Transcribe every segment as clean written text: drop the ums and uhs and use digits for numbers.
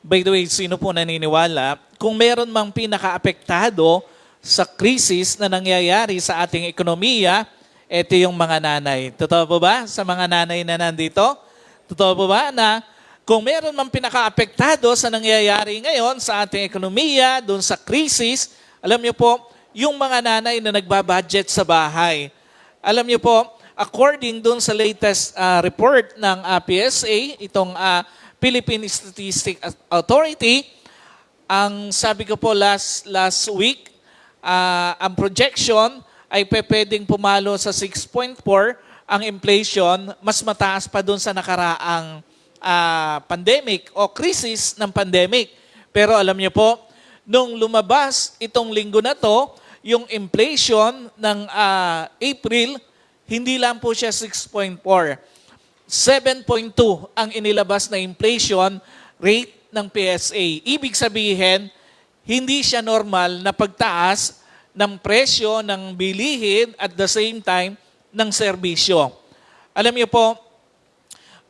By the way, sino po naniniwala, kung meron mang pinaka-apektado sa krisis na nangyayari sa ating ekonomiya, ito yung mga nanay. Totoo po ba sa mga nanay na nandito? Totoo po ba na kung meron mang pinaka-apektado sa nangyayari ngayon sa ating ekonomiya, doon sa krisis, alam niyo po, yung mga nanay na nagbabudget sa bahay. Alam niyo po, according doon sa latest report ng PSA, itong Philippine Statistics Authority, ang sabi ko po last week, ang projection ay pwedeng pumalo sa 6.4 ang inflation, mas mataas pa doon sa nakaraang pandemic o crisis ng pandemic. Pero alam niyo po, nung lumabas itong linggo na to, yung inflation ng April, hindi lang po siya 6.4. 7.2 ang inilabas na inflation rate ng PSA. Ibig sabihin, hindi siya normal na pagtaas ng presyo ng bilihin at the same time ng serbisyo. Alam niyo po,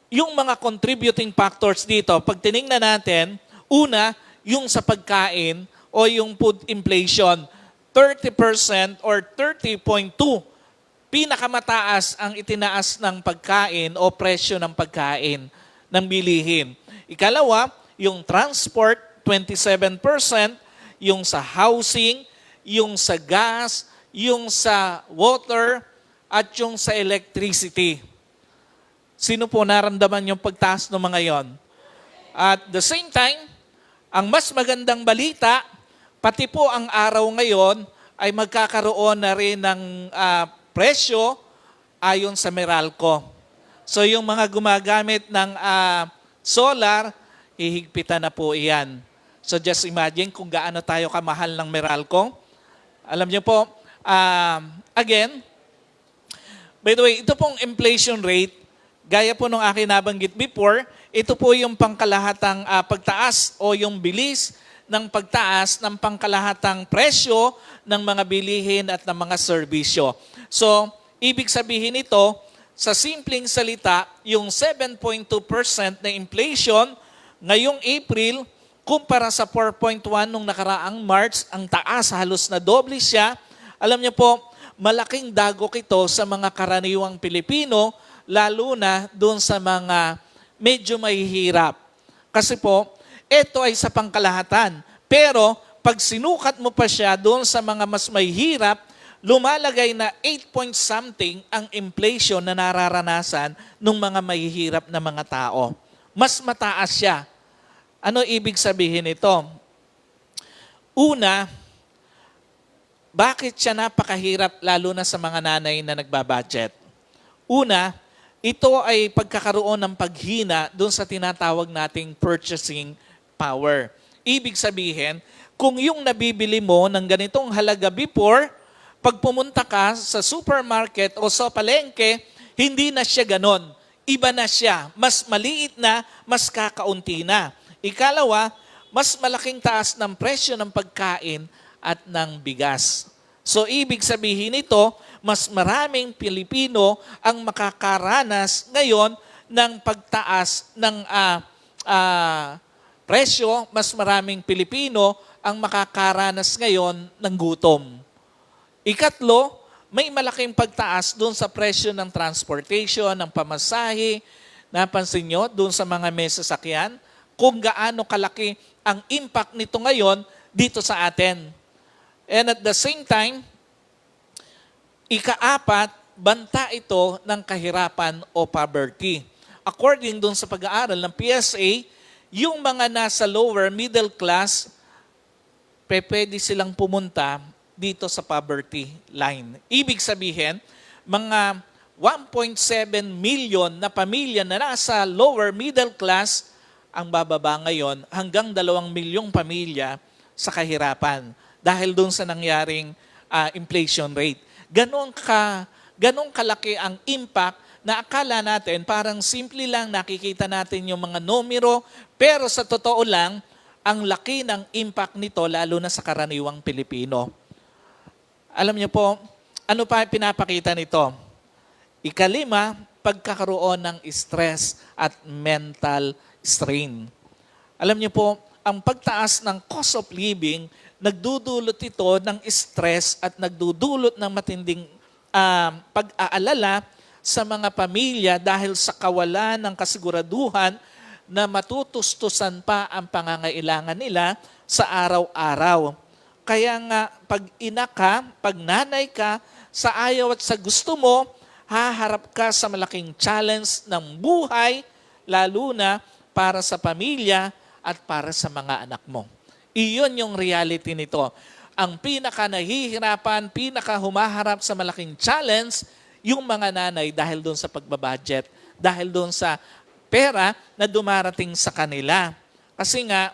yung mga contributing factors dito, pag tinignan natin, una, yung sa pagkain o yung food inflation, 30% or 30.2, pinakamataas ang itinaas ng pagkain o presyo ng pagkain ng bilihin. Ikalawa, yung transport, 27%, yung sa housing, yung sa gas, yung sa water, at yung sa electricity. Sino po naramdaman yung pagtaas ng mga yon? At the same time, ang mas magandang balita, pati po ang araw ngayon ay magkakaroon na rin ng presyo ayon sa Meralco. So yung mga gumagamit ng solar, hihigpitan na po iyan. So just imagine kung gaano tayo kamahal ng Meralco. Alam niyo po, again, by the way, ito pong inflation rate, gaya po nung akin nabanggit before, ito po yung pangkalahatang pagtaas o yung bilis ng pagtaas ng pangkalahatang presyo ng mga bilihin at ng mga serbisyo. So, ibig sabihin ito, sa simpleng salita, yung 7.2% na inflation ngayong April, kumpara sa 4.1 nung nakaraang March, ang taas, halos na doble siya. Alam niyo po, malaking dagok ito sa mga karaniwang Pilipino, lalo na doon sa mga medyo mahihirap. Kasi po, ito ay sa pangkalahatan. Pero, pag sinukat mo pa siya doon sa mga mas mahihirap, lumalagay na 8 point something ang inflation na nararanasan ng mga mahihirap na mga tao. Mas mataas siya. Ano ibig sabihin nito? Una, bakit siya napakahirap lalo na sa mga nanay na nagbabudget? Una, ito ay pagkakaroon ng paghina doon sa tinatawag nating purchasing power. Ibig sabihin, kung yung nabibili mo ng ganitong halaga before, pag pumunta ka sa supermarket o sa palengke, hindi na siya ganon. Iba na siya. Mas maliit na, mas kakaunti na. Ikalawa, mas malaking taas ng presyo ng pagkain at ng bigas. So, ibig sabihin nito, mas maraming Pilipino ang makakaranas ngayon ng pagtaas ng presyo, mas maraming Pilipino ang makakaranas ngayon ng gutom. Ikatlo, may malaking pagtaas doon sa presyo ng transportation, ng pamasahe. Napansin nyo doon sa mga may sasakyan kung gaano kalaki ang impact nito ngayon dito sa atin. And at the same time, ikaapat, banta ito ng kahirapan o poverty. According doon sa pag-aaral ng PSA, yung mga nasa lower middle class, pwede silang pumunta dito sa poverty line. Ibig sabihin, mga 1.7 million na pamilya na nasa lower middle class ang bababa ngayon hanggang 2 milyong pamilya sa kahirapan dahil doon sa nangyaring inflation rate. Ganon kalaki ang impact na akala natin parang simple lang nakikita natin yung mga numero, pero sa totoo lang, ang laki ng impact nito lalo na sa karaniwang Pilipino. Alam niyo po, ano pa pinapakita nito? Ikalima, pagkakaroon ng stress at mental strain. Alam niyo po, ang pagtaas ng cost of living, nagdudulot ito ng stress at nagdudulot ng matinding pag-aalala sa mga pamilya dahil sa kawalan ng kasiguraduhan na matutustusan pa ang pangangailangan nila sa araw-araw. Kaya nga, pag ina ka, pag nanay ka, sa ayaw at sa gusto mo, haharap ka sa malaking challenge ng buhay, lalo na para sa pamilya at para sa mga anak mo. Iyon yung reality nito. Ang pinaka nahihirapan, pinaka humaharap sa malaking challenge, yung mga nanay dahil doon sa pagbabudget, dahil doon sa pera na dumarating sa kanila. Kasi nga,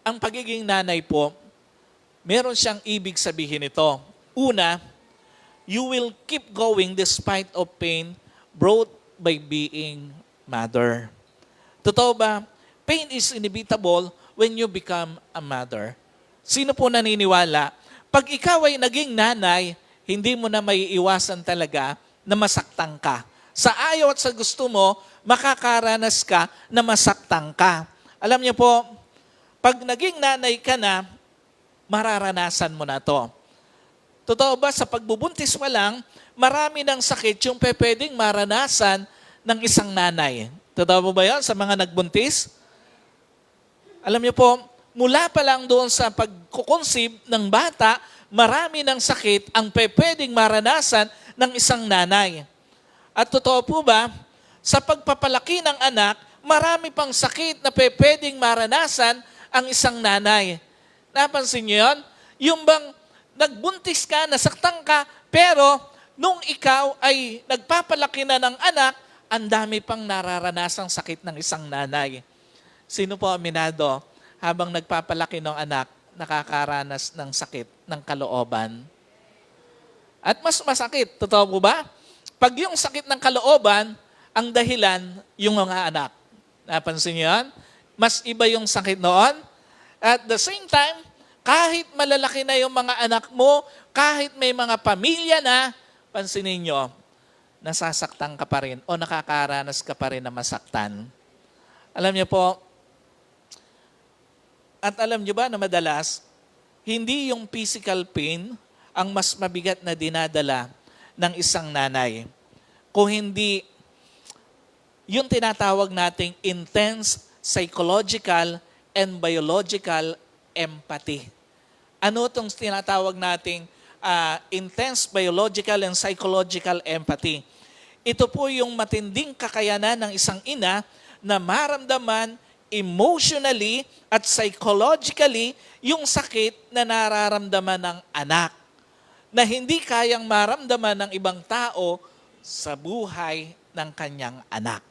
ang pagiging nanay po, meron siyang ibig sabihin ito. Una, you will keep going despite of pain brought by being mother. Totoo ba? Pain is inevitable when you become a mother. Sino po naniniwala? Pag ikaw ay naging nanay, hindi mo na maiiwasan talaga na masaktan ka. Sa ayaw at sa gusto mo, makakaranas ka na masaktan ka. Alam niyo po, pag naging nanay ka na, mararanasan mo na to. Totoo ba, sa pagbubuntis pa lang, marami ng sakit yung pwedeng maranasan ng isang nanay. Totoo ba yan sa mga nagbuntis? Alam niyo po, mula pa lang doon sa pagkukonsib ng bata, marami ng sakit ang pwedeng maranasan ng isang nanay. At totoo po ba, sa pagpapalaki ng anak, marami pang sakit na pwedeng maranasan ang isang nanay. Napansin niyo yun? Yung bang nagbuntis ka, nasaktan ka, pero nung ikaw ay nagpapalaki na ng anak, ang dami pang nararanasang sakit ng isang nanay. Sino po aminado habang nagpapalaki ng anak, nakakaranas ng sakit ng kalooban? At mas masakit, totoo po ba? Pag yung sakit ng kalooban, ang dahilan yung mga anak. Napansin niyo yan? Mas iba yung sakit noon. At the same time, kahit malalaki na yung mga anak mo, kahit may mga pamilya na, pansinin nyo, nasasaktan ka pa rin o nakakaranas ka pa rin na masaktan. Alam niyo po, at alam niyo ba na madalas, hindi yung physical pain ang mas mabigat na dinadala ng isang nanay. Kung hindi yung tinatawag nating intense psychological and biological empathy. Ano itong tinatawag nating intense biological and psychological empathy? Ito po yung matinding kakayanan ng isang ina na maramdaman emotionally at psychologically yung sakit na nararamdaman ng anak na hindi kayang maramdaman ng ibang tao sa buhay ng kanyang anak.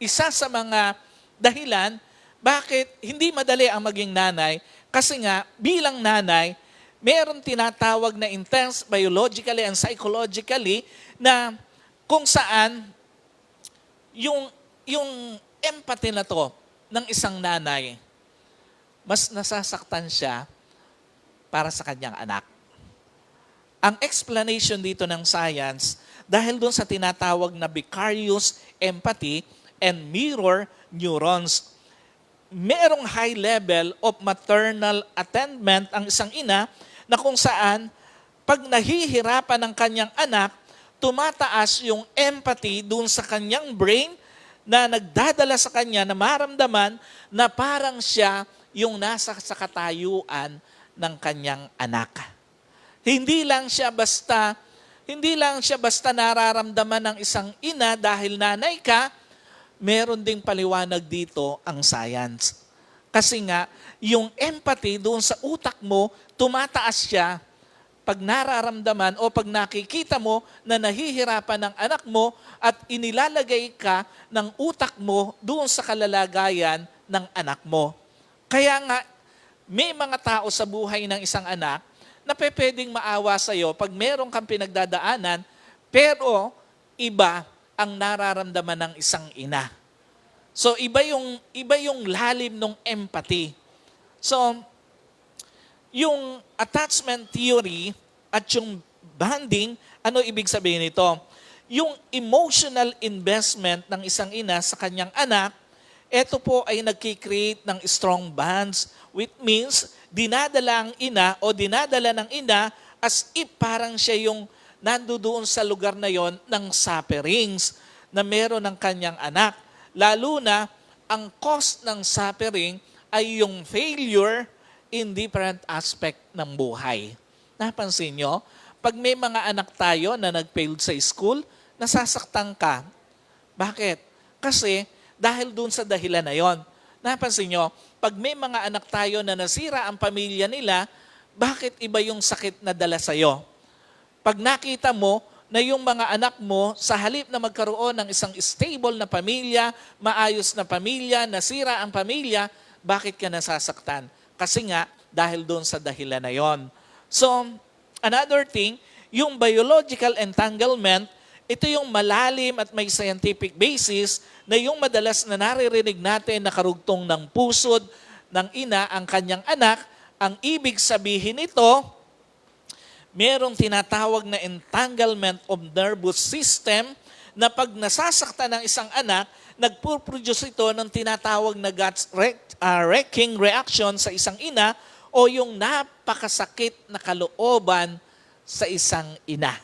Isa sa mga dahilan bakit hindi madali ang maging nanay, kasi nga bilang nanay, meron tinatawag na intense biologically and psychologically na kung saan yung empathy na to ng isang nanay, mas nasasaktan siya para sa kanyang anak. Ang explanation dito ng science, dahil doon sa tinatawag na vicarious empathy and mirror neurons, merong high level of maternal attainment ang isang ina na kung saan pag nahihirapan ng kanyang anak, tumataas yung empathy doon sa kanyang brain na nagdadala sa kanya na maramdaman na parang siya yung nasa sa katayuan ng kanyang anak. Hindi lang siya basta nararamdaman ng isang ina dahil nanay ka, meron ding paliwanag dito ang science. Kasi nga, yung empathy doon sa utak mo, tumataas siya pag nararamdaman o pag nakikita mo na nahihirapan ng anak mo at inilalagay ka ng utak mo doon sa kalalagayan ng anak mo. Kaya nga, may mga tao sa buhay ng isang anak na pwedeng maawa sa'yo pag meron kang pinagdadaanan, pero iba ang nararamdaman ng isang ina. So iba yung lalim ng empathy. So yung attachment theory at yung bonding, ano ibig sabihin nito? Yung emotional investment ng isang ina sa kanyang anak, ito po ay nagkikreate ng strong bonds, which means dinadala ang ina o dinadala ng ina as if parang siya yung nandoon sa lugar na yon ng sufferings na meron ng kanyang anak. Lalo na, ang cause ng suffering ay yung failure in different aspect ng buhay. Napansin nyo? Pag may mga anak tayo na nag-failed sa school, nasasaktan ka. Bakit? Kasi dahil dun sa dahilan na yon. Napansin nyo, pag may mga anak tayo na nasira ang pamilya nila, bakit iba yung sakit na dala sa'yo? Pag nakita mo na yung mga anak mo, sa halip na magkaroon ng isang stable na pamilya, maayos na pamilya, nasira ang pamilya, bakit ka nasasaktan? Kasi nga, dahil doon sa dahilan na yon. So, another thing, yung biological entanglement, ito yung malalim at may scientific basis na yung madalas na naririnig natin na karugtong ng pusod ng ina ang kanyang anak. Ang ibig sabihin nito, merong tinatawag na entanglement of nervous system na pag nasasaktan ng isang anak, nagpo-produce ito ng tinatawag na gut-wrenching reaction sa isang ina o yung napakasakit na kalooban sa isang ina.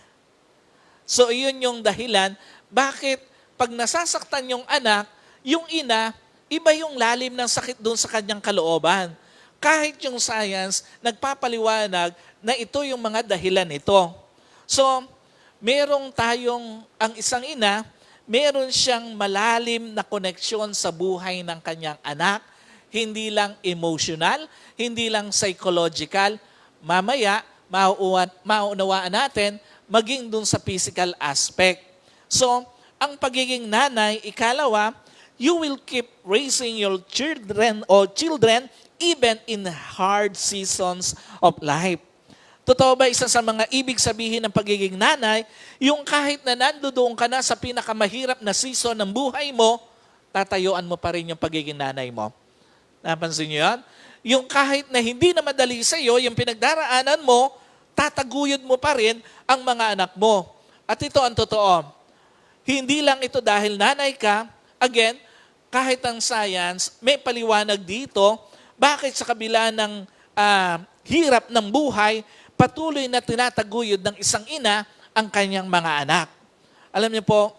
So, iyon yung dahilan bakit pag nasasaktan yung anak, yung ina, iba yung lalim ng sakit doon sa kanyang kalooban. Kahit yung science, nagpapaliwanag na ito yung mga dahilan nito. So, merong tayong, ang isang ina, meron siyang malalim na koneksyon sa buhay ng kanyang anak, hindi lang emotional, hindi lang psychological. Mamaya, maunawaan natin, maging dun sa physical aspect. So, ang pagiging nanay, ikalawa, you will keep raising your children even in hard seasons of life. Totoo ba isa sa mga ibig sabihin ng pagiging nanay, yung kahit na nandoon ka na sa pinakamahirap na season ng buhay mo, tatayuan mo pa rin yung pagiging nanay mo. Napansin niyo yan? Yung kahit na hindi na madali sa iyo, yung pinagdaraanan mo, tataguyod mo pa rin ang mga anak mo. At ito ang totoo. Hindi lang ito dahil nanay ka, again, kahit ang science, may paliwanag dito, bakit sa kabila ng hirap ng buhay, patuloy na tinataguyod ng isang ina ang kanyang mga anak. Alam niyo po,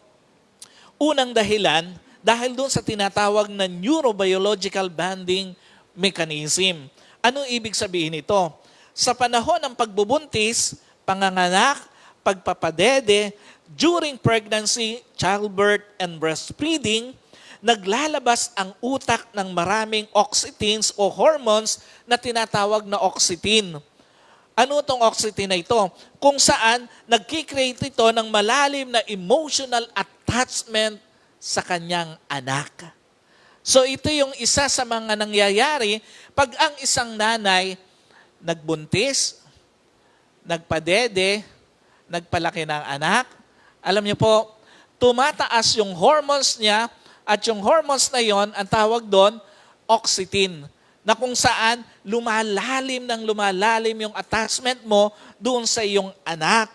unang dahilan, dahil doon sa tinatawag na neurobiological bonding mechanism. Ano ibig sabihin nito? Sa panahon ng pagbubuntis, panganganak, pagpapadede, during pregnancy, childbirth, and breastfeeding, naglalabas ang utak ng maraming oxytins o hormones na tinatawag na oxytin. Ano itong oxytin na ito? Kung saan nagkikreate ito ng malalim na emotional attachment sa kanyang anak. So ito yung isa sa mga nangyayari pag ang isang nanay nagbuntis, nagpadede, nagpalaki ng anak. Alam niyo po, tumataas yung hormones niya at yung hormones na yon, ang tawag doon, oxytin, na kung saan lumalalim yung attachment mo doon sa iyong anak.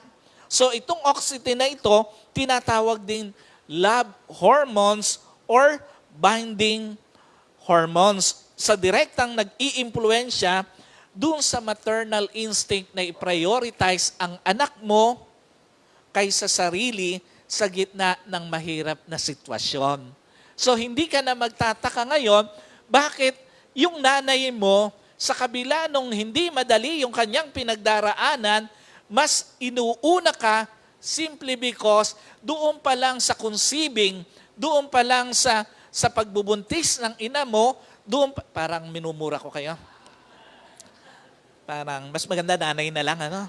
So itong oxytin na ito, tinatawag din love hormones or binding hormones sa direktang nag-iimpluwensya doon sa maternal instinct na i-prioritize ang anak mo kaysa sarili sa gitna ng mahirap na sitwasyon. So hindi ka na magtataka ngayon, bakit yung nanay mo sa kabila nung hindi madali yung kanyang pinagdaraanan, mas inuuna ka simply because doon pa lang sa conceiving, doon pa lang sa pagbubuntis ng ina mo, parang minumura ko kayo. Parang mas maganda nanay na lang, ano?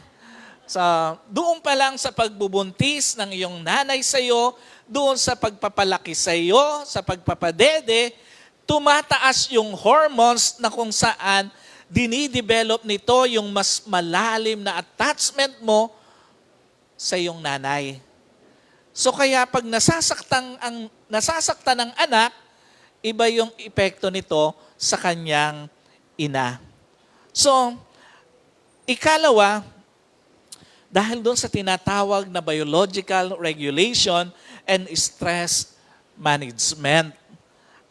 So, doon pa lang sa pagbubuntis ng iyong nanay sa iyo, doon sa pagpapalaki sa iyo, sa pagpapadede, tumataas yung hormones na kung saan dinidevelop nito yung mas malalim na attachment mo sa iyong nanay. So kaya pag nasasaktan ng anak, iba yung epekto nito sa kanyang ina. So, ikalawa, dahil doon sa tinatawag na biological regulation and stress management.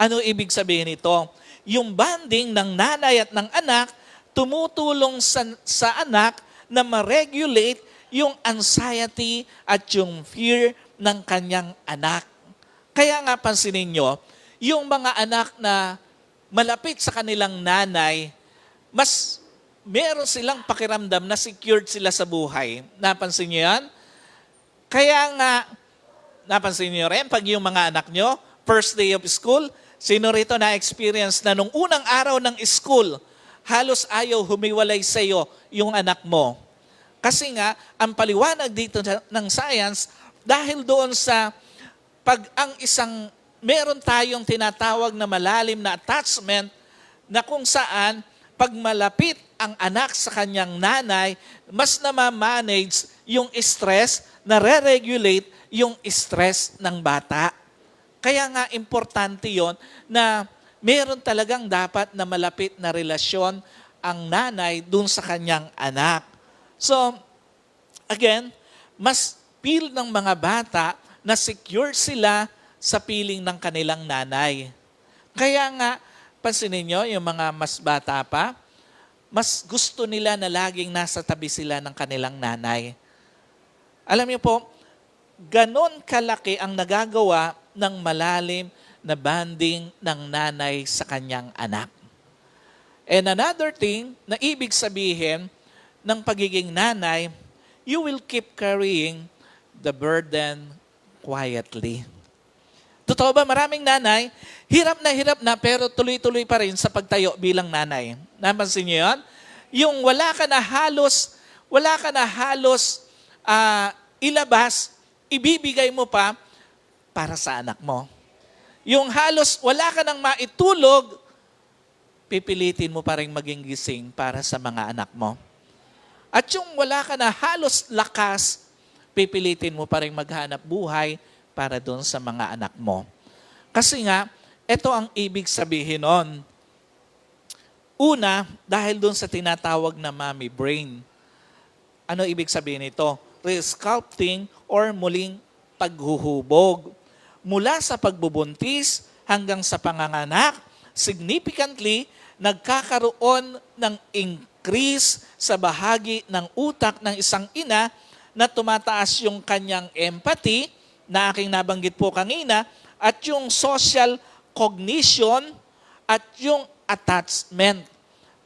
Ano ibig sabihin nito? Yung bonding ng nanay at ng anak tumutulong sa anak na ma-regulate yung anxiety at yung fear ng kanyang anak. Kaya nga pansinin nyo, yung mga anak na malapit sa kanilang nanay, mas meron silang pakiramdam na secured sila sa buhay. Napansin nyo yan? Kaya nga, napansin nyo rin, pag yung mga anak nyo, first day of school, sino rito na-experience na nung unang araw ng school, halos ayaw humiwalay sa iyo yung anak mo. Kasi nga, ang paliwanag dito ng science, dahil doon sa pag ang isang, meron tayong tinatawag na malalim na attachment na kung saan, pag malapit ang anak sa kanyang nanay, mas na-manage yung stress, na-regulate yung stress ng bata. Kaya nga importante yon na meron talagang dapat na malapit na relasyon ang nanay dun sa kanyang anak. So, again, mas feel ng mga bata na secure sila sa piling ng kanilang nanay. Kaya nga, pansinin nyo, yung mga mas bata pa, mas gusto nila na laging nasa tabi sila ng kanilang nanay. Alam niyo po, ganon kalaki ang nagagawa ng malalim na bonding ng nanay sa kanyang anak. And another thing na ibig sabihin ng pagiging nanay, you will keep carrying the burden quietly. Totoo ba, maraming nanay, hirap na pero tuloy-tuloy pa rin sa pagtayo bilang nanay. Napansin niyo yun? Yung wala ka na halos ilabas, ibibigay mo pa para sa anak mo. Yung halos wala ka nang maitulog, pipilitin mo pa rin maging gising para sa mga anak mo. At yung wala ka na halos lakas, pipilitin mo pa rin maghanap buhay para doon sa mga anak mo. Kasi nga, ito ang ibig sabihin nun. Una, dahil doon sa tinatawag na mommy brain. Ano ibig sabihin nito? Resculpting or muling paghuhubog. Mula sa pagbubuntis hanggang sa panganganak, significantly, nagkakaroon ng increase sa bahagi ng utak ng isang ina na tumataas yung kanyang empathy, na aking nabanggit po kanina, at yung social cognition at yung attachment.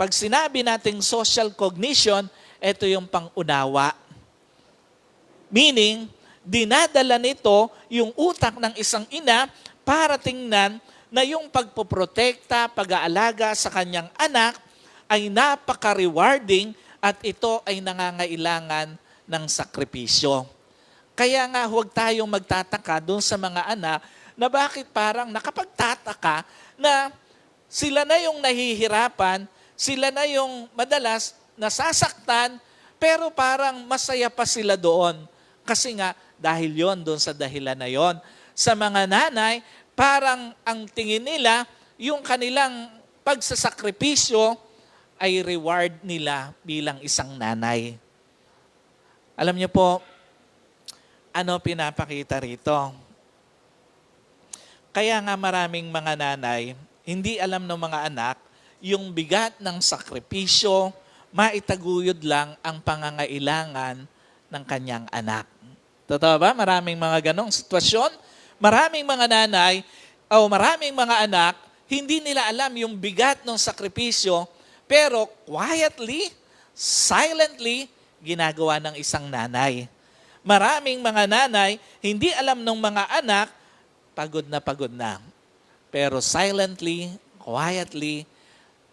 Pag sinabi nating social cognition, ito yung pangunawa. Meaning, dinadala nito yung utak ng isang ina para tingnan na yung pagpoprotekta, pag-aalaga sa kanyang anak ay napaka-rewarding at ito ay nangangailangan ng sakripisyo. Kaya nga huwag tayong magtataka doon sa mga anak na bakit parang nakapagtataka na sila na yung nahihirapan, sila na yung madalas nasasaktan, pero parang masaya pa sila doon. Kasi nga, dahil yon doon sa dahilan na yon. Sa mga nanay, parang ang tingin nila, yung kanilang pagsasakripisyo ay reward nila bilang isang nanay. Alam niyo po, ano pinapakita rito? Kaya nga maraming mga nanay, hindi alam ng mga anak, yung bigat ng sakripisyo, maitaguyod lang ang pangangailangan ng kanyang anak. Totoo ba? Maraming mga ganong sitwasyon. Maraming mga nanay o maraming mga anak, hindi nila alam yung bigat ng sakripisyo, pero quietly, silently, ginagawa ng isang nanay. Maraming mga nanay, hindi alam ng mga anak, pagod na. Pero silently, quietly,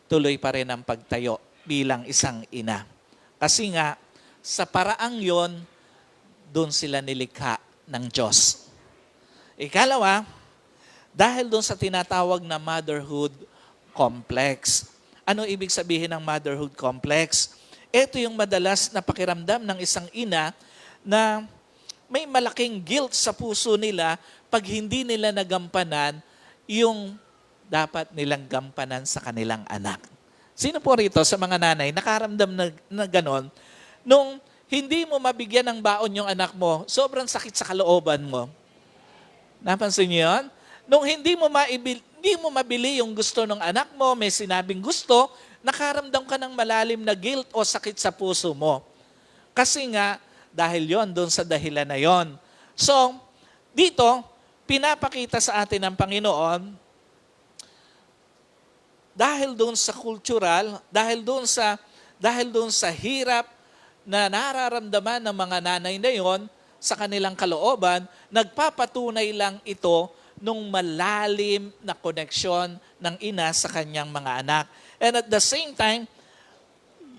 tuloy pa rin ang pagtayo bilang isang ina. Kasi nga, sa paraang yon, doon sila nilikha ng Diyos. Ikalawa, dahil doon sa tinatawag na motherhood complex. Ano ibig sabihin ng motherhood complex? Ito yung madalas na pakiramdam ng isang ina na may malaking guilt sa puso nila pag hindi nila nagampanan yung dapat nilang gampanan sa kanilang anak. Sino po rito sa mga nanay nakaramdam na ganon? Nung hindi mo mabigyan ng baon yung anak mo, sobrang sakit sa kalooban mo. Napansin niyo yun? Nung hindi mo Hindi mo mabili yung gusto ng anak mo, may sinabing gusto, nakaramdam ka ng malalim na guilt o sakit sa puso mo. Kasi nga, dahil yon doon sa dahilan na yon. So, dito, pinapakita sa atin ng Panginoon, dahil doon sa cultural, dahil doon sa hirap na nararamdaman ng mga nanay na yon sa kanilang kalooban, nagpapatunay lang ito nung malalim na koneksyon ng ina sa kanyang mga anak. And at the same time,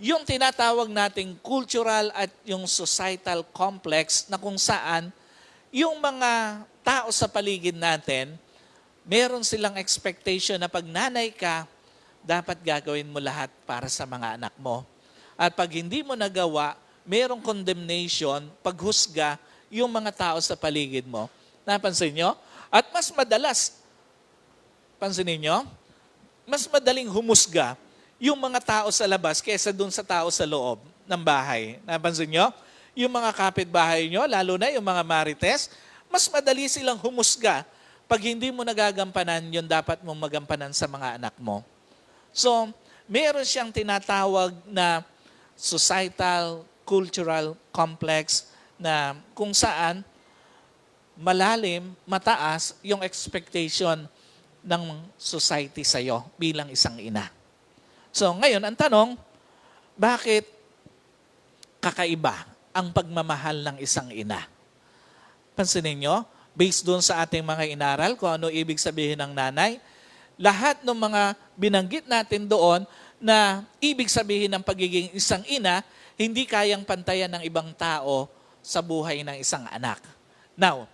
yung tinatawag nating cultural at yung societal complex na kung saan yung mga tao sa paligid natin, meron silang expectation na pag nanay ka, dapat gagawin mo lahat para sa mga anak mo. At pag hindi mo nagawa, merong condemnation, paghusga, yung mga tao sa paligid mo. Napansin nyo? At mas madalas, pansinin nyo, mas madaling humusga yung mga tao sa labas kaysa dun sa tao sa loob ng bahay. Napansin nyo? Yung mga kapitbahay nyo, lalo na yung mga marites, mas madali silang humusga pag hindi mo nagagampanan yung dapat mong magampanan sa mga anak mo. So, meron siyang tinatawag na societal, cultural complex na kung saan malalim, mataas yung expectation ng society sa'yo bilang isang ina. So ngayon, ang tanong, bakit kakaiba ang pagmamahal ng isang ina? Pansinin nyo, based doon sa ating mga inaral, kung ano ibig sabihin ng nanay, lahat ng mga binanggit natin doon na ibig sabihin ng pagiging isang ina, hindi kayang pantayan ng ibang tao sa buhay ng isang anak. Now,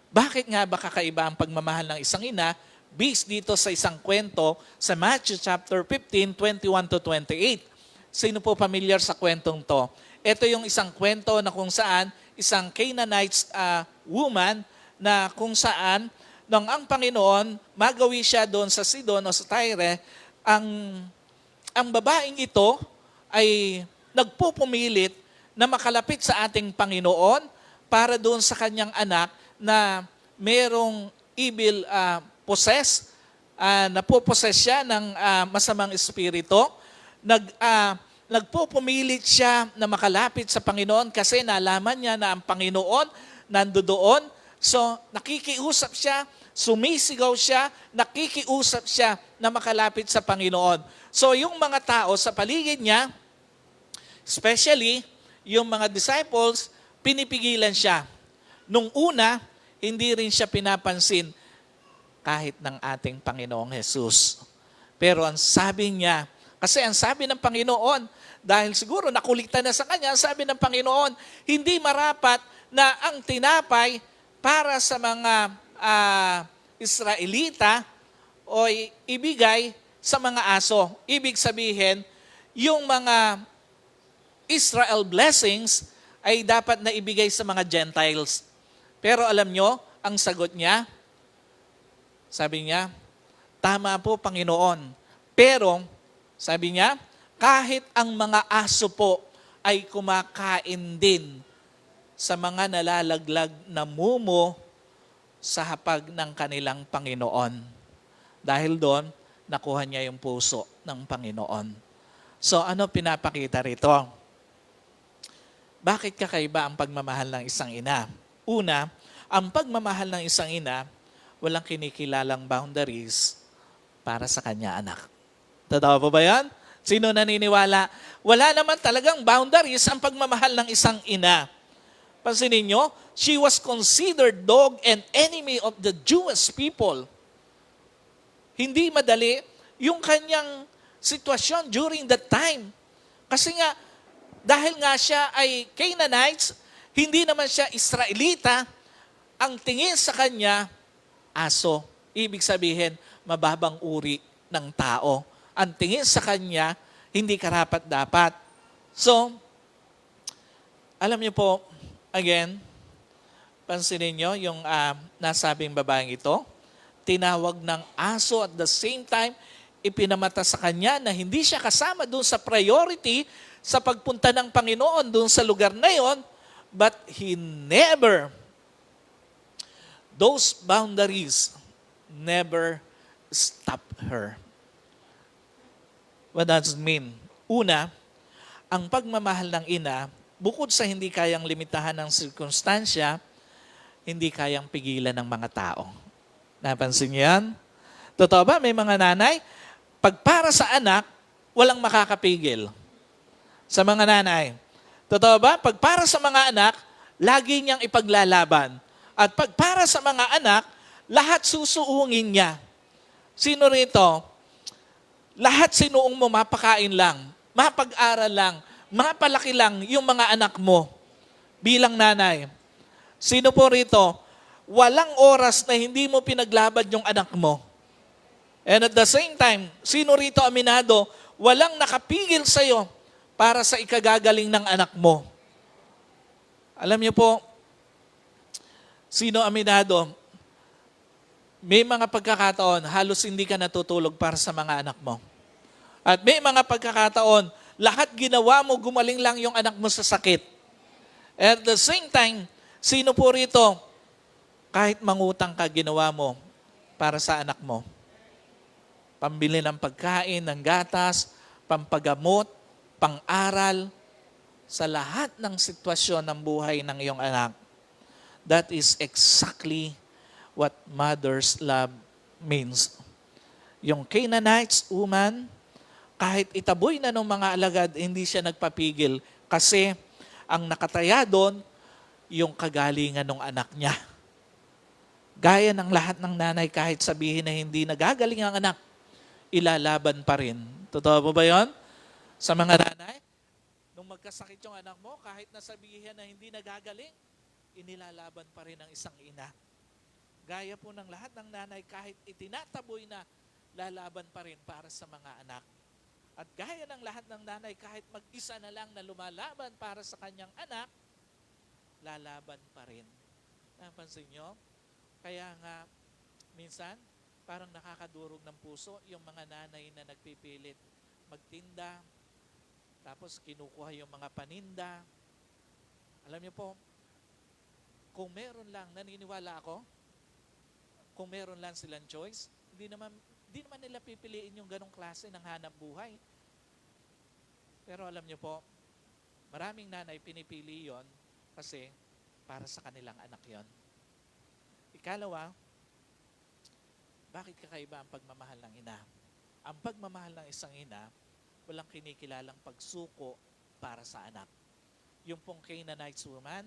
bakit nga ba kakaiba ang pagmamahal ng isang ina? Based dito sa isang kwento sa Matthew chapter 15, 21 to 28. Sino po familiar sa kwentong to? Ito yung isang kwento na kung saan isang Canaanite woman na kung saan nang ang Panginoon magawi siya doon sa Sidon o sa Tyre, ang babaeng ito ay nagpupumilit na makalapit sa ating Panginoon para doon sa kanyang anak na merong evil napoposes siya ng masamang espiritu. Nagpupumilit siya na makalapit sa Panginoon kasi nalaman niya na ang Panginoon nandoon. So nakikiusap siya, sumisigaw siya, nakikiusap siya na makalapit sa Panginoon. So yung mga tao sa paligid niya, especially yung mga disciples, pinipigilan siya. Nung una, hindi rin siya pinapansin kahit ng ating Panginoong Jesus. Pero ang sabi niya, kasi ang sabi ng Panginoon, dahil siguro nakuliktan na sa kanya, ang sabi ng Panginoon, hindi marapat na ang tinapay para sa mga Israelita o ibigay sa mga aso. Ibig sabihin, yung mga Israel blessings ay dapat na ibigay sa mga Gentiles. Pero alam nyo, ang sagot niya, sabi niya, tama po Panginoon. Pero, sabi niya, kahit ang mga aso po ay kumakain din sa mga nalalaglag na mumo sa hapag ng kanilang Panginoon. Dahil doon, nakuha niya yung puso ng Panginoon. So, ano pinapakita rito? Bakit kakaiba ang pagmamahal ng isang ina? Una, ang pagmamahal ng isang ina, walang kinikilalang boundaries para sa kanya anak. Totoo po ba yan? Sino naniniwala? Wala naman talagang boundaries ang pagmamahal ng isang ina. Pansinin nyo, she was considered dog and enemy of the Jewish people. Hindi madali yung kanyang sitwasyon during that time. Kasi nga, dahil nga siya ay Canaanites, hindi naman siya Israelita, ang tingin sa kanya, aso. Ibig sabihin, mababang uri ng tao. Ang tingin sa kanya, hindi karapat-dapat. So, alam niyo po, again, pansinin niyo yung nasabing babaeng ito, tinawag ng aso at the same time, ipinamata sa kanya na hindi siya kasama doon sa priority sa pagpunta ng Panginoon doon sa lugar na yon, but those boundaries never stop her. What does it mean? Una, ang pagmamahal ng ina, bukod sa hindi kayang limitahan ng sirkunstansya, hindi kayang pigilan ng mga tao. Napansin niyo yan? Totoo ba? May mga nanay, pag para sa anak, walang makakapigil. Sa mga nanay. Totoo ba? Pag para sa mga anak, lagi niyang ipaglalaban. At pag para sa mga anak, lahat susuungin niya. Sino rito? Lahat sinuong mo, mapakain lang, mapag-aral lang, mapalaki lang yung mga anak mo bilang nanay. Sino po rito? Walang oras na hindi mo pinaglaban yung anak mo. And at the same time, sino rito aminado, walang nakapigil sa'yo para sa ikagagaling ng anak mo. Alam niyo po, sino aminado, may mga pagkakataon, halos hindi ka natutulog para sa mga anak mo. At may mga pagkakataon, lahat ginawa mo, gumaling lang yung anak mo sa sakit. At the same time, sino po rito, kahit mangutang ka, ginawa mo para sa anak mo. Pambili ng pagkain, ng gatas, pampagamot, pang-aral, sa lahat ng sitwasyon ng buhay ng iyong anak. That is exactly what mother's love means. Yung Canaanite woman, kahit itaboy na ng mga alagad, hindi siya nagpapigil kasi ang nakataya doon, yung kagalingan ng anak niya. Gaya ng lahat ng nanay, kahit sabihin na hindi nagagaling ang anak, ilalaban pa rin. Totoo po ba yun? Sa mga nanay, nung magkasakit yung anak mo, kahit nasabihin na hindi nagagaling, inilalaban pa rin ng isang ina. Gaya po ng lahat ng nanay, kahit itinataboy na, lalaban pa rin para sa mga anak. At gaya ng lahat ng nanay, kahit mag-isa na lang na lumalaban para sa kanyang anak, lalaban pa rin. Napansin nyo? Kaya nga, minsan, parang nakakadurog ng puso yung mga nanay na nagpipilit magtinda, tapos kinukuha yung mga paninda. Alam niyo po, kung meron lang, naniniwala ako, kung meron lang silang choice, hindi naman nila pipiliin yung ganong klase ng hanap buhay. Pero alam niyo po, maraming nanay pinipili yon kasi para sa kanilang anak yon. Ikalawa, bakit kakaiba ang pagmamahal ng ina? Ang pagmamahal ng isang ina, walang kinikilalang pagsuko para sa anak. Yung pong Canaanite woman,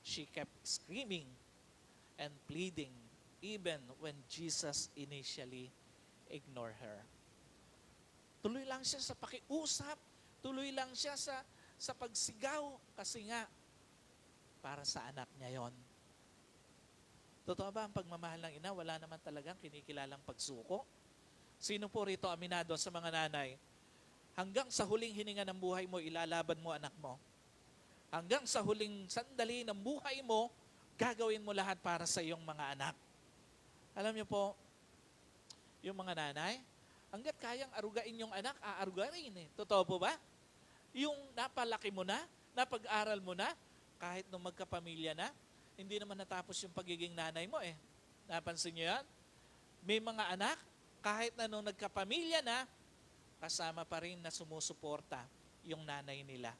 she kept screaming and pleading even when Jesus initially ignored her. Tuloy lang siya sa pakiusap, tuloy lang siya sa pagsigaw kasi nga para sa anak niya yon. Totoo ba ang pagmamahal ng ina, wala naman talagang kinikilalang pagsuko? Sino po rito aminado sa mga nanay? Hanggang sa huling hininga ng buhay mo, ilalaban mo anak mo. Hanggang sa huling sandali ng buhay mo, gagawin mo lahat para sa iyong mga anak. Alam niyo po, yung mga nanay, hanggat kayang arugain yung anak, aarugain eh. Totoo po ba? Yung napalaki mo na, napag-aral mo na, kahit nung magkapamilya na, hindi naman natapos yung pagiging nanay mo eh. Napansin niyo yan? May mga anak, kahit na nung nagkapamilya na, kasama pa rin na sumusuporta yung nanay nila.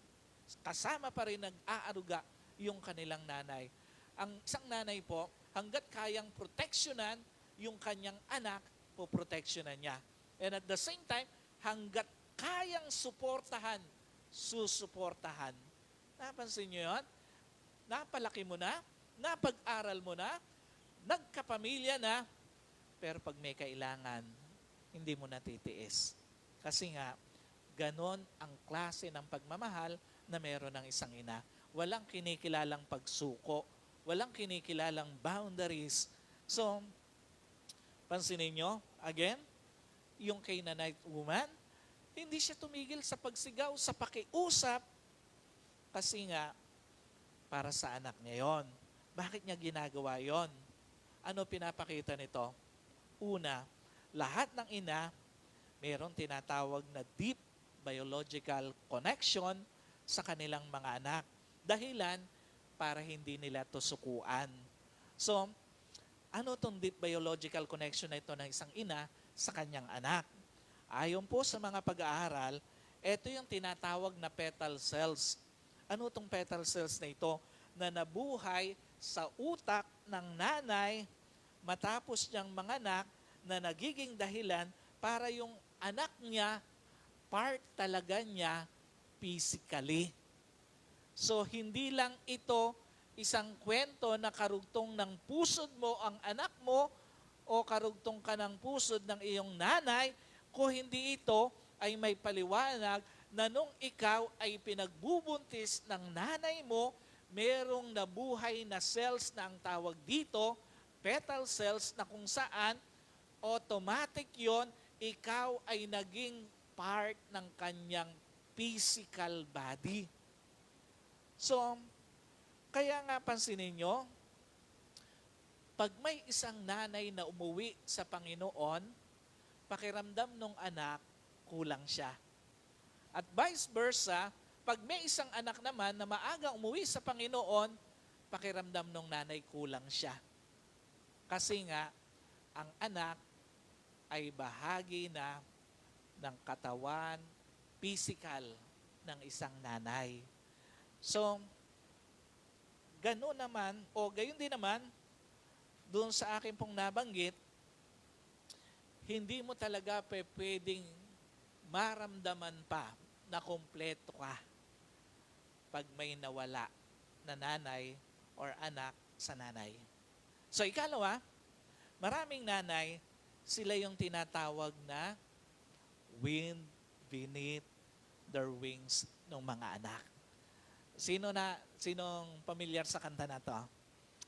Kasama pa rin nag-aaruga yung kanilang nanay. Ang isang nanay po, hanggat kayang proteksyonan yung kanyang anak, poproteksyonan niya. And at the same time, hanggat kayang suportahan, susuportahan. Napansin niyo yun? Napalaki mo na, napag-aral mo na, nagkapamilya na, pero pag may kailangan, hindi mo natitiis. Kasi nga, ganon ang klase ng pagmamahal na meron ng isang ina. Walang kinikilalang pagsuko, walang kinikilalang boundaries. So, pansinin nyo, again, yung Canaanite woman, hindi siya tumigil sa pagsigaw, sa pakiusap, kasi nga, para sa anak niya yon. Bakit niya ginagawa yon? Ano pinapakita nito? Una, lahat ng ina, mayroon tinatawag na deep biological connection sa kanilang mga anak. Dahilan para hindi nila to sukuan. So, Ano itong deep biological connection na ito ng isang ina sa kanyang anak? Ayon po sa mga pag-aaral, ito yung tinatawag na fetal cells. Ano itong fetal cells na ito? Na nabuhay sa utak ng nanay matapos niyang manganak, na nagiging dahilan para yung anak niya, part talaga niya physically. So hindi lang ito isang kwento na karugtong ng pusod mo ang anak mo o karugtong ka ng pusod ng iyong nanay, kung hindi ito ay may paliwanag na nung ikaw ay pinagbubuntis ng nanay mo, merong nabuhay na cells na ang tawag dito, fetal cells, na kung saan automatic yon, ikaw ay naging part ng kanyang physical body. So, kaya nga pansinin nyo, pag may isang nanay na umuwi sa Panginoon, pakiramdam ng anak, kulang siya. At vice versa, pag may isang anak naman na maagang umuwi sa Panginoon, pakiramdam ng nanay, kulang siya. Kasi nga, ang anak ay bahagi na ng katawan, physical ng isang nanay. So, gano'n naman, o gayon din naman, doon sa akin pong nabanggit, hindi mo talaga pwedeng maramdaman pa na kompleto ka pag may nawala na nanay or anak sa nanay. So ikalawa, maraming nanay, sila yung tinatawag na wind beneath their wings ng mga anak. Sinong pamilyar sa kanta na to?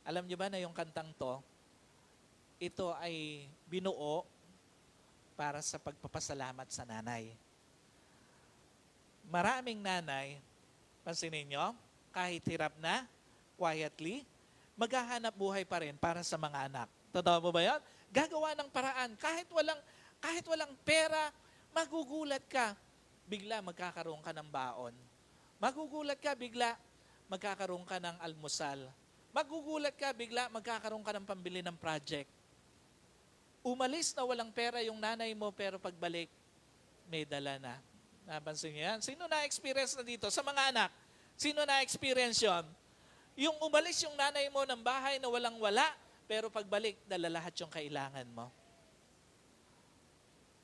Alam niyo ba na yung kantang to, ito ay binuo para sa pagpapasalamat sa nanay. Maraming nanay, pansinin nyo, kahit hirap na, quietly, maghahanap buhay pa rin para sa mga anak. Totoo mo ba yun? Gagawa ng paraan. Kahit walang pera, magugulat ka. Bigla magkakaroon ka ng baon. Magugulat ka, bigla magkakaroon ka ng almusal. Magugulat ka, bigla magkakaroon ka ng pambili ng project. Umalis na walang pera yung nanay mo, pero pagbalik, may dala na. Napansin niyo yan? Sino na-experience na dito? Sa mga anak, sino na-experience yun? Yung umalis yung nanay mo ng bahay na walang-wala, pero pagbalik, dala lahat yung kailangan mo.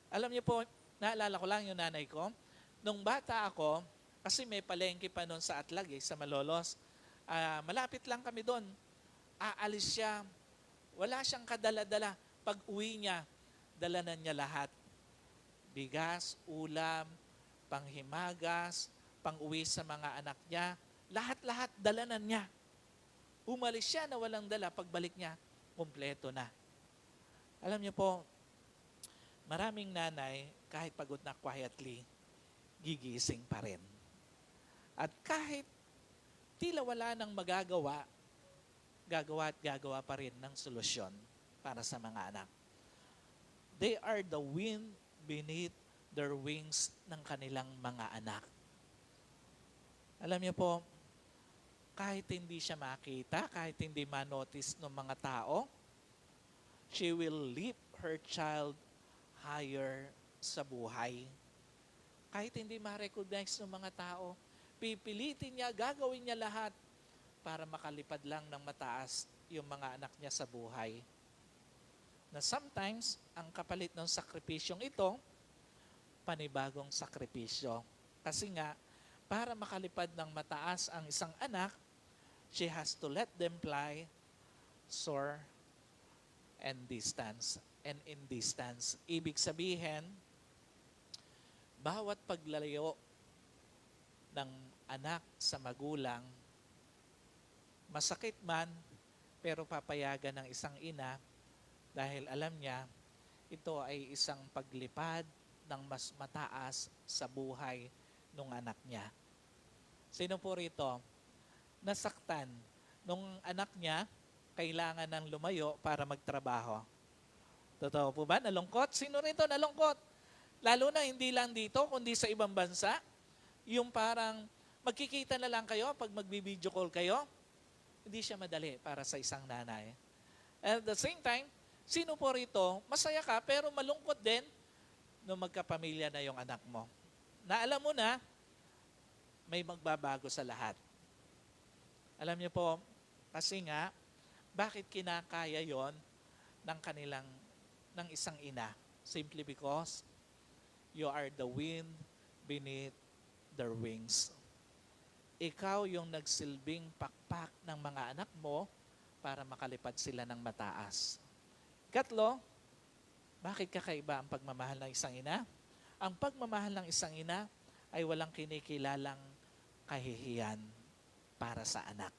Alam niyo po, naalala ko lang yung nanay ko. Nung bata ako, kasi may palengke pa noon sa Atlag, sa Malolos. Malapit lang kami doon. Aalis siya. Wala siyang kadala-dala. Pag uwi niya, dala na niya lahat. Bigas, ulam, panghimagas, pang-uwi sa mga anak niya. Lahat-lahat dala na niya. Umalis siya na walang dala. Pagbalik niya, kumpleto na. Alam niyo po, maraming nanay, kahit pagod na quietly, gigising pa rin. At kahit tila wala nang magagawa, gagawa pa rin ng solusyon para sa mga anak. They are the wind beneath their wings ng kanilang mga anak. Alam niyo po, kahit hindi siya makita, kahit hindi ma-notice ng mga tao, she will lift her child higher sa buhay. Kahit hindi ma-recognize ng mga tao, pipilitin niya, gagawin niya lahat para makalipad lang ng mataas yung mga anak niya sa buhay. Na sometimes, ang kapalit ng sakripisyong ito, panibagong sakripisyo. Kasi nga, para makalipad ng mataas ang isang anak, she has to let them fly, soar, and distance. And in distance. Ibig sabihin, bawat paglalayo ng anak sa magulang, masakit man, pero papayagan ng isang ina dahil alam niya, ito ay isang paglipad ng mas mataas sa buhay ng anak niya. Sino po rito nasaktan nung anak niya kailangan ng lumayo para magtrabaho? Totoo po ba? Nalungkot? Sino rito nalungkot? Lalo na hindi lang dito, kundi sa ibang bansa. Yung parang magkikita na lang kayo pag magbibideo call kayo. Hindi siya madali para sa isang nanay. And at the same time, sino po rito, masaya ka pero malungkot din nung magkapamilya na yung anak mo. Na alam mo na, may magbabago sa lahat. Alam niyo po, kasi nga, bakit kinakaya yon ng isang ina? Simply because you are the wind beneath their wings. Ikaw yung nagsilbing pakpak ng mga anak mo para makalipad sila ng mataas. Katlo, bakit kakaiba ang pagmamahal ng isang ina? Ang pagmamahal ng isang ina ay walang kinikilalang kahihiyan para sa anak.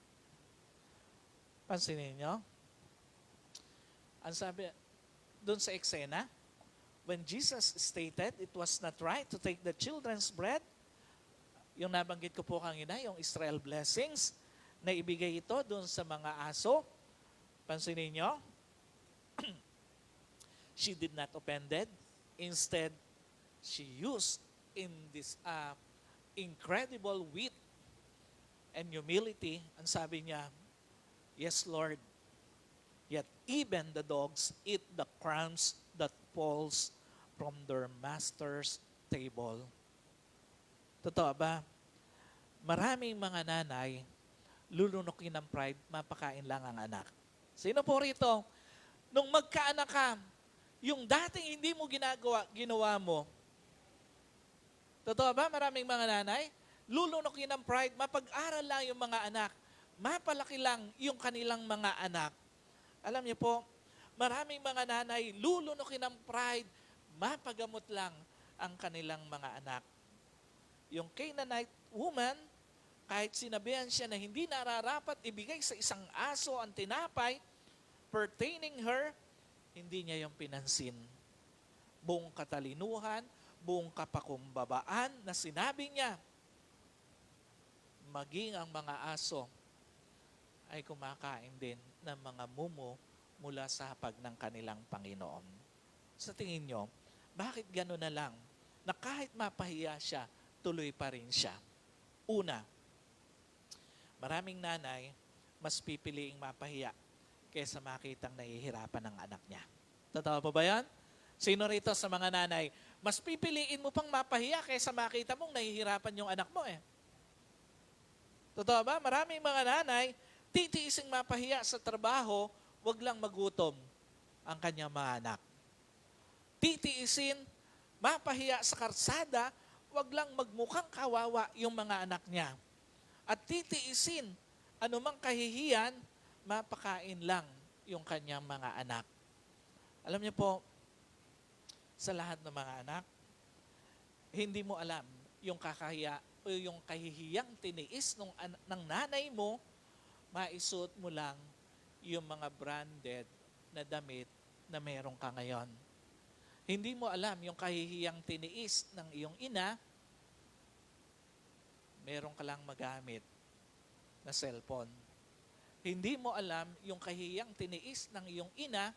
Pansinin nyo? Ang sabi, doon sa eksena, when Jesus stated it was not right to take the children's bread, yung nabanggit ko po kanina, yung Israel blessings, na ibigay ito doon sa mga aso. Pansinin nyo? She did not offended. Instead, she used in this incredible wit and humility. Ang sabi niya, yes, Lord, yet even the dogs eat the crumbs that falls from their master's table. Totoo ba? Maraming mga nanay, lulunukin ng pride, mapakain lang ang anak. Sino po rito? Nung magkaanak ka, yung dating hindi mo ginawa mo. Totoo ba? Maraming mga nanay, lulunukin ng pride, mapag-aral lang yung mga anak. Mapalaki lang yung kanilang mga anak. Alam niyo po, maraming mga nanay, lulunukin ng pride, mapagamot lang ang kanilang mga anak. Yung Canaanite woman, kahit sinabihan siya na hindi nararapat ibigay sa isang aso ang tinapay pertaining her, hindi niya yung pinansin. Buong katalinuhan, buong kapakumbabaan na sinabi niya, maging ang mga aso ay kumakain din ng mga mumo mula sa hapag ng kanilang Panginoon. Sa tingin nyo, bakit gano'n na lang na kahit mapahiya siya, tuloy pa rin siya? Una, maraming nanay mas pipiliing mapahiya kaysa makitang nahihirapan ng anak niya. Totoo pa ba yan? Sino rito sa mga nanay, mas pipiliin mo pang mapahiya kaysa makita mong nahihirapan yung anak mo eh. Totoo ba? Maraming mga nanay, titiising mapahiya sa trabaho, wag lang magutom ang kanyang mga anak. Titiisin mapahiya sa karsada, wag lang magmukhang kawawa yung mga anak niya. At titiisin anumang kahihiyan, mapakain lang yung kanyang mga anak. Alam niyo po, sa lahat ng mga anak, hindi mo alam yung kakahiya o yung kahihiyang tiniis ng nanay mo, maisuot mo lang yung mga branded na damit na meron ka ngayon. Hindi mo alam yung kahihiyang tiniis ng iyong ina, meron ka lang magamit na cellphone. Hindi mo alam yung kahihiyang tiniis ng iyong ina,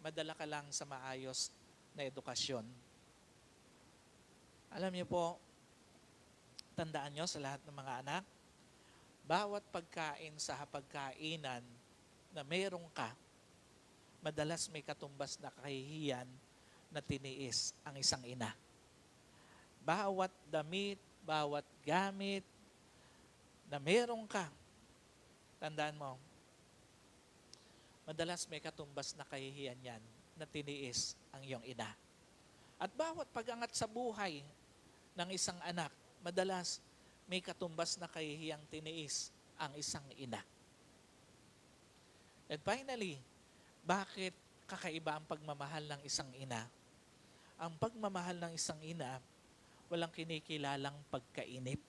madala ka lang sa maayos na edukasyon. Alam niyo po, tandaan niyo sa lahat ng mga anak, bawat pagkain sa hapagkainan na meron ka, madalas may katumbas na kahihiyan na tiniis ang isang ina. Bawat damit, bawat gamit na meron ka, tandaan mo, madalas may katumbas na kahihiyan yan na tiniis ang iyong ina. At bawat pag-angat sa buhay ng isang anak, madalas may katumbas na kahihiyang tiniis ang isang ina. And finally, bakit kakaiba ang pagmamahal ng isang ina? Ang pagmamahal ng isang ina, walang kinikilalang pagkainip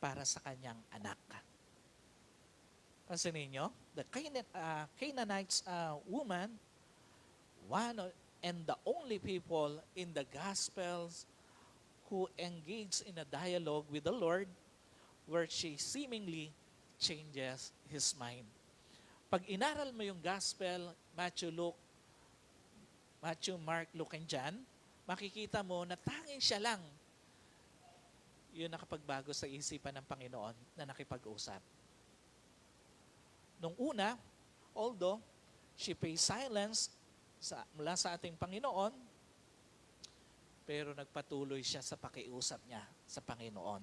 para sa kanyang anak. Pansinin nyo, the Canaanite woman, and the only people in the Gospels who engage in a dialogue with the Lord where she seemingly changes his mind. Pag inaral mo yung Gospel, Matthew, Mark, Luke, and John, makikita mo na tanging siya lang yung nakapagbago sa isipan ng Panginoon na nakipag-usap. Nung una, although She pays silence mula sa ating Panginoon, pero nagpatuloy siya sa pakiusap niya sa Panginoon.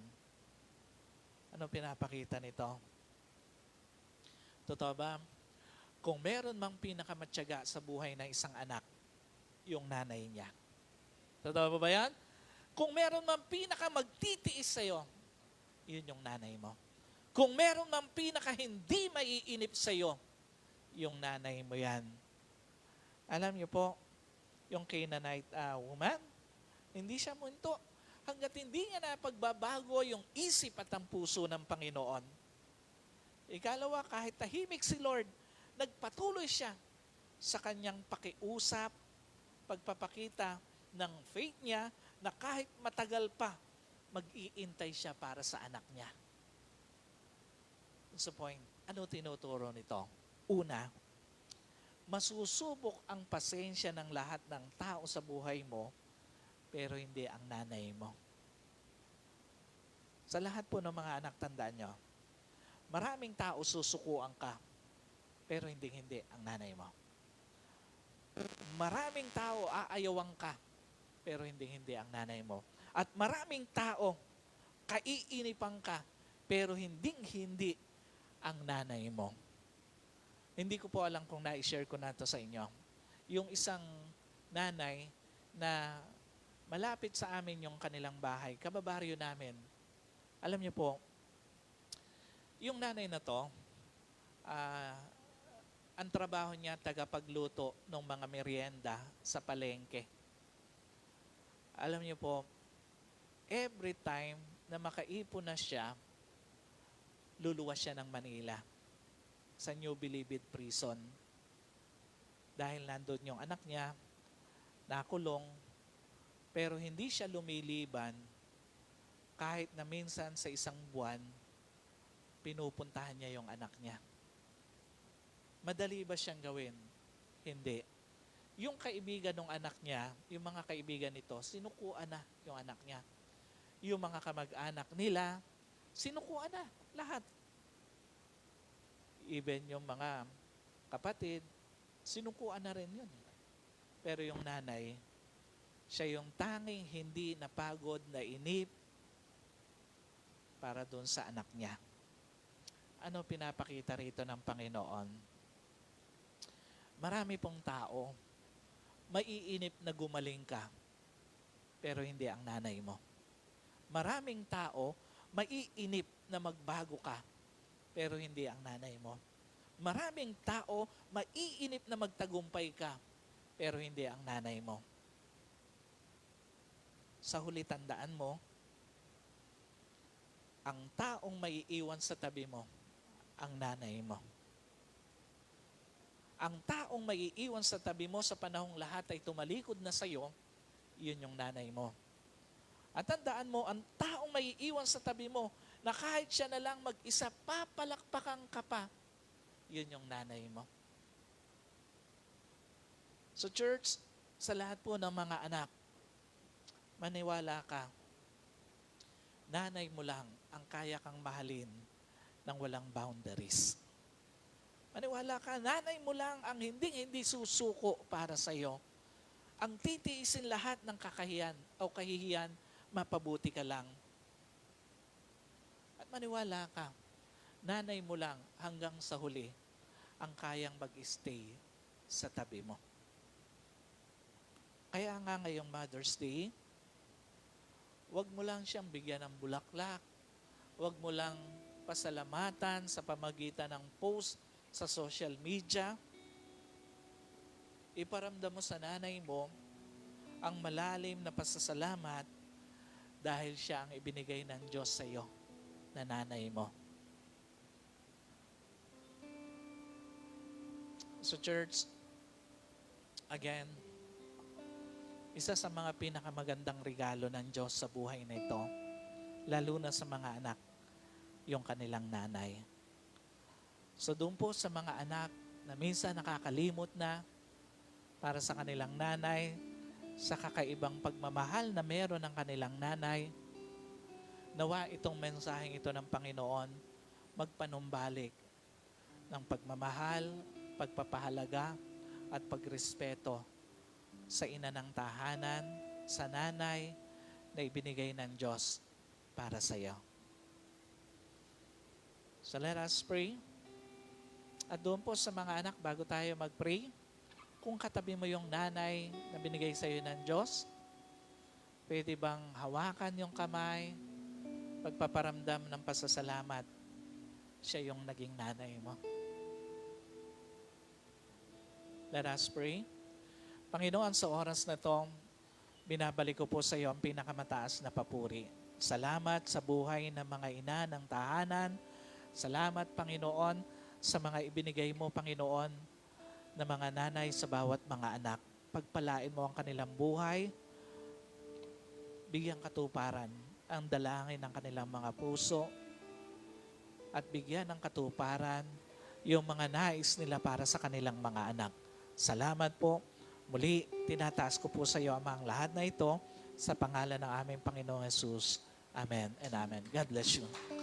Ano pinapakita nito? Totoo ba? Kung meron mang pinakamatyaga sa buhay ng isang anak, yung nanay niya. Totoo ba yan? Kung meron mang pinakamagtitiis sa'yo, yun yung nanay mo. Kung meron mang pinaka hindi maiinip sa'yo, yung nanay mo yan. Alam niyo po, yung Canaanite woman, hindi siya munto. Hanggat hindi niya napagbabago yung isip at ang puso ng Panginoon. Ikalawa, kahit tahimik si Lord, nagpatuloy siya sa kanyang pakiusap, pagpapakita ng faith niya na kahit matagal pa, mag-iintay siya para sa anak niya. What's the point? Ano tinuturo nito? Una, masusubok ang pasensya ng lahat ng tao sa buhay mo, pero hindi ang nanay mo. Sa lahat po ng mga anak, tandaan nyo, maraming tao susukuan ka, pero hindi ang nanay mo. Maraming tao aayawang ka, pero hindi ang nanay mo. At maraming tao kaiinipan ka, pero hindi ang nanay mo. Hindi ko po alam kung na-share ko na to sa inyo. Yung isang nanay na malapit sa amin yung kanilang bahay, kababaryo namin. Alam niyo po, yung nanay na to, ang trabaho niya tagapagluto ng mga merienda sa palengke. Alam niyo po, every time na makaipon na siya, luluwas siya ng Manila sa New Bilibid Prison. Dahil nandun yung anak niya, nakulong, pero hindi siya lumiliban kahit na minsan sa isang buwan, pinupuntahan niya yung anak niya. Madali ba siyang gawin? Hindi. Yung kaibigan ng anak niya, yung mga kaibigan nito, sinukuan na yung anak niya. Yung mga kamag-anak nila, sinukuan na lahat. Even yung mga kapatid, sinukuan na rin yun. Pero yung nanay, siya yung tanging hindi napagod na inip para doon sa anak niya. Ano pinapakita rito ng Panginoon? Marami pong tao, maiinip na gumaling ka, pero hindi ang nanay mo. Maraming tao, maiinip na magbago ka, pero hindi ang nanay mo. Maraming tao, maiinip na magtagumpay ka, pero hindi ang nanay mo. Sa huli, tandaan mo, ang taong maiiwan sa tabi mo, ang nanay mo. Ang taong maiiwan sa tabi mo sa panahong lahat ay tumalikod na sa iyo, yun yung nanay mo. At tandaan mo, ang taong maiiwan sa tabi mo, na kahit siya na lang mag-isa, papalakpakan ka pa, yun yung nanay mo. So church, sa lahat po ng mga anak, maniwala ka, nanay mo lang ang kaya kang mahalin ng walang boundaries. Maniwala ka, nanay mo lang ang hindi susuko para sa iyo. Ang titiisin lahat ng kakahiyan o kahihiyan, mapabuti ka lang. At maniwala ka, nanay mo lang hanggang sa huli ang kayang mag-stay sa tabi mo. Kaya nga ngayong Mother's Day, wag mo lang siyang bigyan ng bulaklak. Wag mo lang pasalamatan sa pamagitan ng post sa social media. Iparamdam mo sa nanay mo ang malalim na pasasalamat dahil siya ang ibinigay ng Diyos sa iyo na nanay mo. So church, again, isa sa mga pinakamagandang regalo ng Diyos sa buhay na ito, lalo na sa mga anak, yung kanilang nanay. So doon po sa mga anak na minsan nakakalimot na para sa kanilang nanay, sa kakaibang pagmamahal na meron ng kanilang nanay, nawa itong mensaheng ito ng Panginoon magpanumbalik ng pagmamahal pagpapahalaga at pagrespeto sa ina ng tahanan, sa nanay na ibinigay ng Diyos para sa iyo. So let us pray. At doon po sa mga anak, bago tayo mag-pray, kung katabi mo yung nanay na binigay sa iyo ng Diyos, pwede bang hawakan yung kamay, pagpaparamdam ng pasasalamat, siya yung naging nanay mo. Let us pray. Panginoon, sa oras na to, binabalik ko po sa iyo ang pinakamataas na papuri. Salamat sa buhay ng mga ina ng tahanan. Salamat, Panginoon, sa mga ibinigay mo, Panginoon, na mga nanay sa bawat mga anak. Pagpalain mo ang kanilang buhay, bigyang katuparan ang dalangin ng kanilang mga puso, at bigyan ng katuparan yung mga nais nila para sa kanilang mga anak. Salamat po. Muli, tinataas ko po sa iyo ang lahat na ito sa pangalan ng aming Panginoong Jesus. Amen and amen. God bless you.